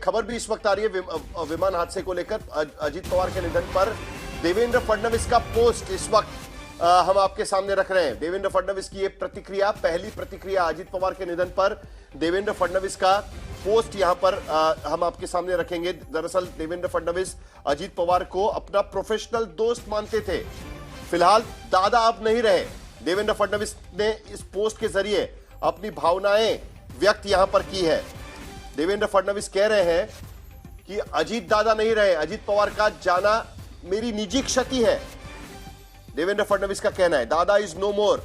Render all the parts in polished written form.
खबर भी इस वक्त आ रही है विमान हादसे को लेकर। अजीत पवार के निधन पर देवेंद्र फडणवीस का पोस्ट इस वक्त हम आपके सामने रख रहे हैं। देवेंद्र फडणवीस की ये प्रतिक्रिया, पहली प्रतिक्रिया अजीत पवार के निधन पर देवेंद्र फडणवीस का पोस्ट यहां पर हम आपके सामने रखेंगे। दरअसल देवेंद्र फडणवीस अजीत पवार को अपना प्रोफेशनल दोस्त मानते थे। फिलहाल दादा अब नहीं रहे। देवेंद्र फडणवीस ने इस पोस्ट के जरिए अपनी भावनाएं व्यक्त यहां पर की है। देवेंद्र फडणवीस कह रहे हैं कि अजीत दादा नहीं रहे, अजीत पवार का जाना मेरी निजी क्षति है। देवेंद्र फडणवीस का कहना है Dada is no more,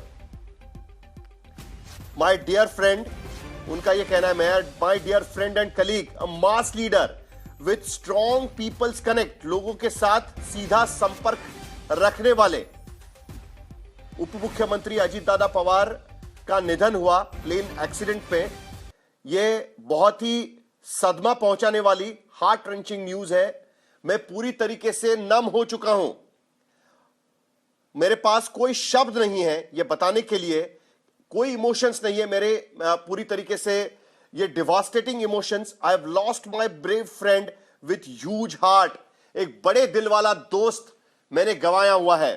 my dear friend, उनका यह कहना है my dear friend and colleague, a mass leader with strong people's connect, लोगों के साथ सीधा संपर्क रखने वाले। उप मुख्यमंत्री अजीत दादा पवार का निधन हुआ प्लेन एक्सीडेंट पे। यह बहुत ही सदमा पहुंचाने वाली हार्ट रंचिंग न्यूज है। मैं पूरी तरीके से नम हो चुका हूं। मेरे पास कोई शब्द नहीं है यह बताने के लिए, कोई इमोशंस नहीं है मेरे। पूरी तरीके से ये devastating emotions. I have lost my brave friend with huge heart, एक बड़े दिल वाला दोस्त मैंने गंवाया हुआ है।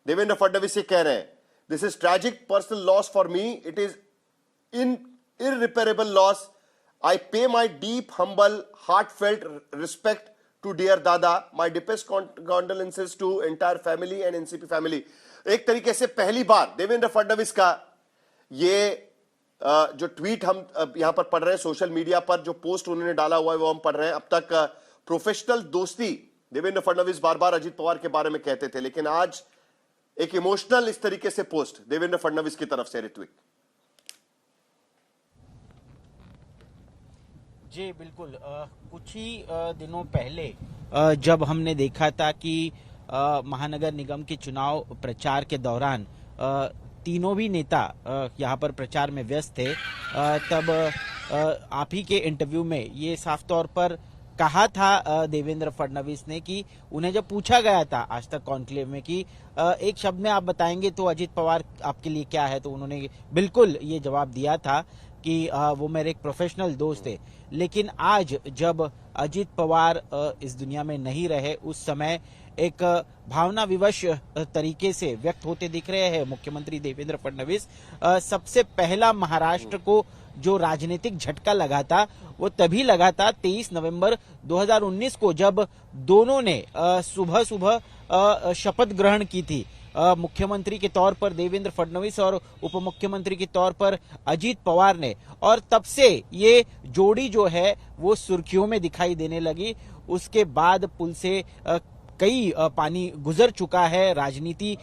देवेंद्र फडणवीस ये कह रहे हैं this is tragic personal loss for me, it is in irreparable loss. I pay my deep, humble, heartfelt respect to dear Dada. My deepest condolences to entire family and NCP family. एक तरीके से पहली बार देवेंद्र फडणवीस का ये जो tweet हम यहां पर पढ़ रहे हैं सोशल मीडिया पर, जो पोस्ट उन्होंने डाला हुआ है वो हम पढ़ रहे हैं। अब तक प्रोफेशनल दोस्ती देवेंद्र फडणवीस बार बार अजीत पवार के बारे में कहते थे, लेकिन आज एक इमोशनल इस तरीके से पोस्ट देवेंद्र फडणवीस की तरफ से। ऋत्विक जी बिल्कुल, कुछ ही दिनों पहले जब हमने देखा था कि महानगर निगम के चुनाव प्रचार के दौरान तीनों भी नेता यहाँ पर प्रचार में व्यस्त थे, तब आप ही के इंटरव्यू में ये साफ तौर पर कहा था देवेंद्र फडणवीस ने कि उन्हें जब पूछा गया था आज तक कॉन्क्लेव में कि एक शब्द में आप बताएंगे तो अजीत पवार आपके लिए क्या है, तो उन्होंने बिल्कुल ये जवाब दिया था कि वो मेरे एक प्रोफेशनल दोस्त थे। लेकिन आज जब अजीत पवार इस दुनिया में नहीं रहे, उस समय एक भावना विवश तरीके से व्यक्त होते दिख रहे हैं मुख्यमंत्री देवेंद्र फडणवीस। सबसे पहला महाराष्ट्र को जो राजनीतिक झटका लगा था वो तभी लगा था 23 नवंबर 2019 को, जब दोनों ने सुबह सुबह शपथ ग्रहण की थी। मुख्यमंत्री के तौर पर देवेंद्र फडणवीस और उप मुख्यमंत्री के तौर पर अजीत पवार ने, और तब से ये जोड़ी जो है वो सुर्खियों में दिखाई देने लगी। उसके बाद पुल से कई पानी गुजर चुका है, राजनीति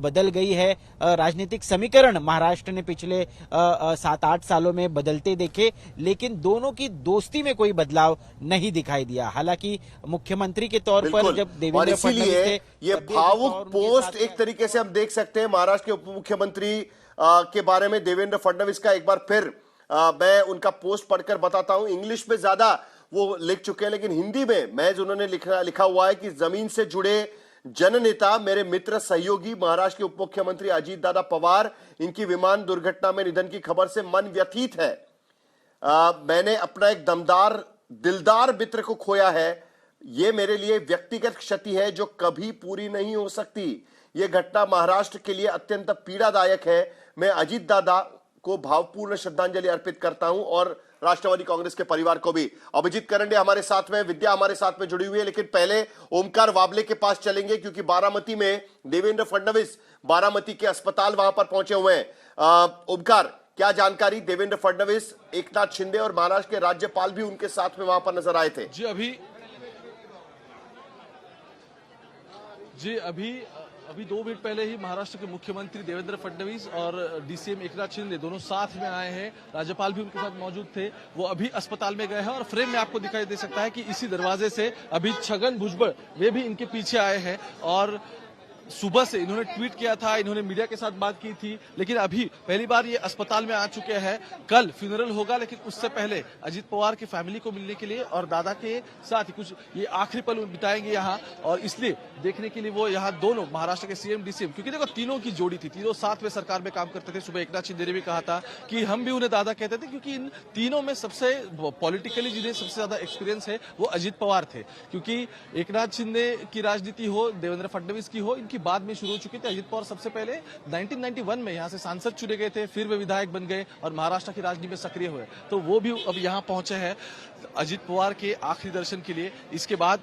बदल गई है। राजनीतिक समीकरण महाराष्ट्र ने पिछले 7-8 सालों में बदलते देखे, लेकिन दोनों की दोस्ती में कोई बदलाव नहीं दिखाई दिया। हालांकि मुख्यमंत्री के तौर पर जब देवेंद्र फडणवीस थे, ये भावुक पोस्ट एक तरीके से हम देख सकते हैं महाराष्ट्र के उप मुख्यमंत्री के बारे में देवेंद्र फडणवीस का। एक बार फिर मैं उनका पोस्ट पढ़कर बताता हूं। इंग्लिश में ज्यादा वो लिख चुके हैं, लेकिन हिंदी में महज उन्होंने लिखा हुआ है कि जमीन से जुड़े जननेता, मेरे मित्र सहयोगी महाराष्ट्र के उप मुख्यमंत्री अजीत दादा पवार, इनकी विमान दुर्घटना में निधन की खबर से मन व्यथित है। मैंने अपना एक दमदार दिलदार मित्र को खोया है। यह मेरे लिए व्यक्तिगत क्षति है जो कभी पूरी नहीं हो सकती। यह घटना महाराष्ट्र के लिए अत्यंत पीड़ादायक है। मैं अजीत दादा को भावपूर्ण श्रद्धांजलि अर्पित करता हूं और राष्ट्रवादी कांग्रेस के परिवार को भी। अभिजीत करंडे हमारे साथ में, विद्या हमारे साथ में जुड़ी हुई है, लेकिन पहले ओमकार वाबले के पास चलेंगे क्योंकि बारामती में देवेंद्र फडणवीस बारामती के अस्पताल वहां पर पहुंचे हुए हैं। ओमकार, क्या जानकारी? देवेंद्र फडणवीस, एकनाथ शिंदे और महाराष्ट्र के राज्यपाल भी उनके साथ में वहां पर नजर आए थे। जी अभी 2 मिनट पहले ही महाराष्ट्र के मुख्यमंत्री देवेंद्र फडणवीस और डीसीएम एकनाथ शिंदे दोनों साथ में आए हैं। राज्यपाल भी उनके साथ मौजूद थे। वो अभी अस्पताल में गए हैं और फ्रेम में आपको दिखाई दे सकता है कि इसी दरवाजे से अभी छगन भुजबल वे भी इनके पीछे आए हैं। और सुबह से इन्होंने ट्वीट किया था, इन्होंने मीडिया के साथ बात की थी, लेकिन अभी पहली बार ये अस्पताल में आ चुके हैं। कल फ्यूनरल होगा, लेकिन उससे पहले अजीत पवार की फैमिली को मिलने के लिए और दादा के साथ ही कुछ ये आखिरी पल बिताएंगे यहाँ, और इसलिए देखने के लिए वो यहाँ दोनों महाराष्ट्र के सीएम डीसीएम, क्योंकि देखो तीनों की जोड़ी थी, तीनों साथ में सरकार में काम करते थे। सुबह एकनाथ शिंदे ने भी कहा था कि हम भी उन्हें दादा कहते थे, क्योंकि इन तीनों में सबसे पॉलिटिकली जिन्हें सबसे ज्यादा एक्सपीरियंस है वो अजीत पवार थे। क्योंकि एकनाथ शिंदे की राजनीति हो, देवेंद्र फडणवीस की हो, इनकी बाद में शुरू हो चुकी थी। अजीत पवार सबसे पहले 1991 में यहाँ से सांसद चुने गए थे, फिर वे विधायक बन गए और महाराष्ट्र की राजनीति में सक्रिय हुए। तो वो भी अब यहाँ पहुंचे हैं अजीत पवार के आखिरी दर्शन के लिए। इसके बाद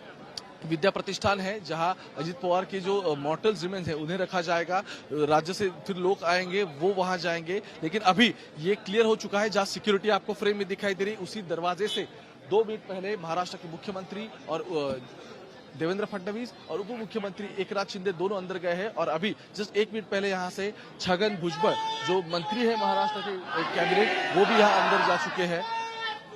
विद्या प्रतिष्ठान है जहां अजीत पवार के जो मॉर्टल्स रिमेन्स हैं उन्हें रखा जाएगा। राज्य से फिर लोग आएंगे, वो वहां जाएंगे। लेकिन अभी ये क्लियर हो चुका है, जहां सिक्योरिटी आपको फ्रेम में दिखाई दे रही, उसी दरवाजे से 2 मिनट पहले महाराष्ट्र के मुख्यमंत्री और देवेंद्र फडणवीस और उप मुख्यमंत्री एकनाथ शिंदे दोनों अंदर गए हैं। और अभी जस्ट 1 मिनट पहले यहां से छगन भुजबळ जो मंत्री है महाराष्ट्र के कैबिनेट, वो भी यहां अंदर जा चुके हैं।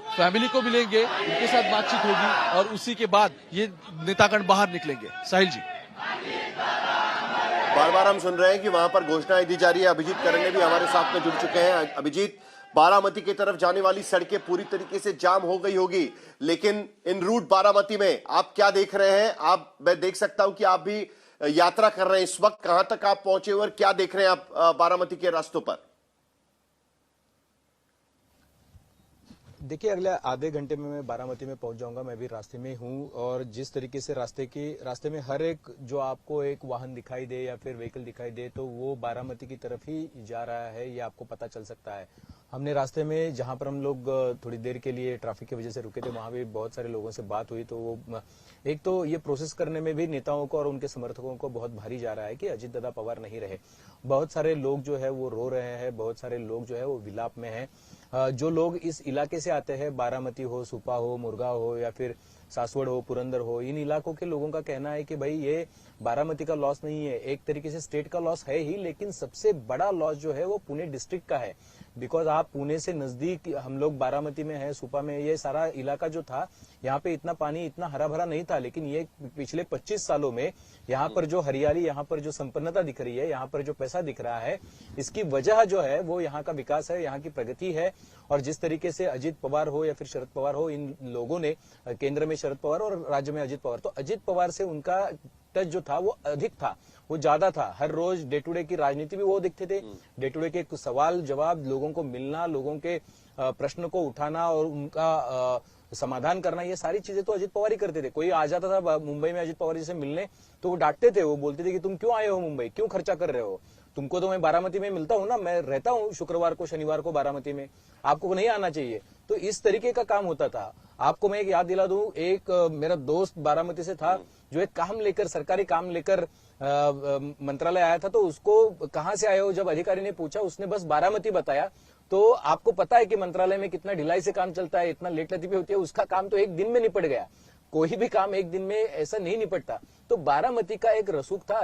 फैमिली को मिलेंगे, उनके साथ बातचीत होगी और उसी के बाद ये नेतागण बाहर निकलेंगे। साहिल जी, बार बार हम सुन रहे हैं कि वहां पर घोषणाएं दी जा रही है। अभिजीत करण ने भी हमारे साथ में जुड़ चुके हैं। अभिजीत, बारामती की तरफ जाने वाली सड़कें पूरी तरीके से जाम हो गई होगी, लेकिन इन रूट बारामती में आप क्या देख रहे हैं? मैं देख सकता हूं कि आप भी यात्रा कर रहे हैं इस वक्त। कहां तक आप पहुंचे और क्या देख रहे हैं आप बारामती के रास्तों पर? देखिए, अगले आधे घंटे में मैं बारामती में पहुंच जाऊंगा। मैं भी रास्ते में हूं और जिस तरीके से रास्ते में हर एक जो आपको एक वाहन दिखाई दे या फिर व्हीकल दिखाई दे तो वो बारामती की तरफ ही जा रहा है, ये आपको पता चल सकता है। हमने रास्ते में जहां पर हम लोग थोड़ी देर के लिए ट्रैफिक की वजह से रुके थे, वहां भी बहुत सारे लोगों से बात हुई। तो वो एक तो ये प्रोसेस करने में भी नेताओं को और उनके समर्थकों को बहुत भारी जा रहा है कि अजीत दादा पवार नहीं रहे। बहुत सारे लोग जो है वो रो रहे हैं, बहुत सारे लोग जो है वो विलाप में हैं। जो लोग इस इलाके से आते हैं, बारामती हो, सुपा हो, मुरगा हो या फिर सासवड़ हो, पुरंदर हो, इन इलाकों के लोगों का कहना है कि भाई ये बारामती का लॉस नहीं है, एक तरीके से स्टेट का लॉस है ही, लेकिन सबसे बड़ा लॉस जो है वो पुणे डिस्ट्रिक्ट का है। बिकॉज आप पुणे से नजदीक, हम लोग बारामती में है, सुपा में, ये सारा इलाका जो था यहाँ पे इतना पानी, इतना हरा भरा नहीं था। लेकिन ये पिछले 25 सालों में यहाँ पर जो हरियाली, यहाँ पर जो संपन्नता दिख रही है, यहाँ पर जो पैसा दिख रहा है, इसकी वजह जो है वो यहाँ का विकास है, यहाँ की प्रगति है। और जिस तरीके से अजीत पवार हो या फिर शरद पवार हो, इन लोगों ने केंद्र में शरद पवार और राज्य में अजीत पवार, तो अजीत पवार से उनका टच जो था वो अधिक था, वो ज्यादा था। हर रोज डे टू डे की राजनीति भी वो दिखते थे, डे टू डे के सवाल जवाब, लोगों को मिलना, लोगों के प्रश्न को उठाना और उनका समाधान करना, ये सारी चीजें तो अजीत पवार ही करते थे। कोई आ जाता था मुंबई में अजीत पवार जी से मिलने तो वो डांटते थे, वो बोलते थे कि तुम क्यों आए हो मुंबई, क्यों खर्चा कर रहे हो, तुमको तो मैं बारामती में मिलता हूं ना, मैं रहता हूं शुक्रवार को शनिवार को बारामती में, आपको नहीं आना चाहिए। तो इस तरीके का काम होता था। आपको मैं एक याद दिला दूं, एक मेरा दोस्त बारामती से था जो एक काम लेकर, सरकारी काम लेकर मंत्रालय आया था। तो उसको कहां से आए हो जब अधिकारी ने पूछा, उसने बस बारामती बताया। तो आपको पता है कि मंत्रालय में कितना ढिलाई से काम चलता है, इतना लेट लतीफी होती है। उसका काम तो एक दिन में निपट गया। कोई भी काम एक दिन में ऐसा नहीं निपटता। तो बारामती का एक रसूख था।